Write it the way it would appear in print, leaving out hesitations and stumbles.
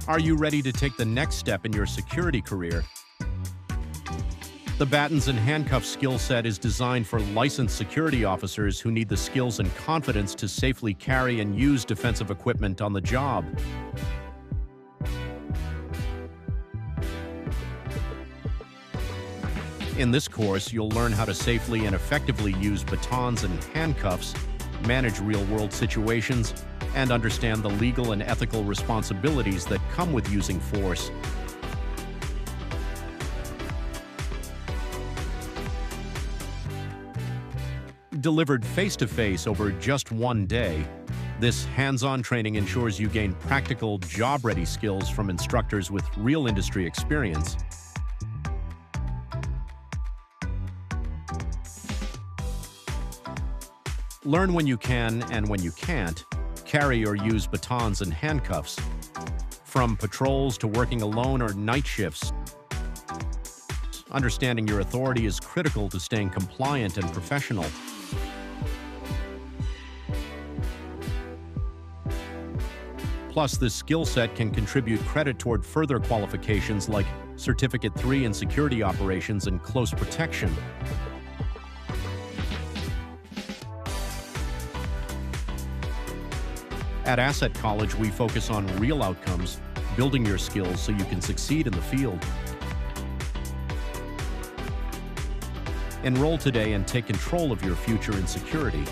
Are you ready to take the next step in your security career? The Batons and Handcuffs skill set is designed for licensed security officers who need the skills and confidence to safely carry and use defensive equipment on the job. In this course, you'll learn how to safely and effectively use batons and handcuffs, manage real-world situations, and understand the legal and ethical responsibilities that come with using force. Delivered face-to-face over just one day, this hands-on training ensures you gain practical, job-ready skills from instructors with real industry experience. Learn when you can and when you can't carry or use batons and handcuffs. From patrols to working alone or night shifts, understanding your authority is critical to staying compliant and professional. Plus, this skill set can contribute credit toward further qualifications like Certificate 3 in Security Operations and Close Protection. At Asset College, we focus on real outcomes, building your skills so you can succeed in the field. Enroll today and take control of your future in security.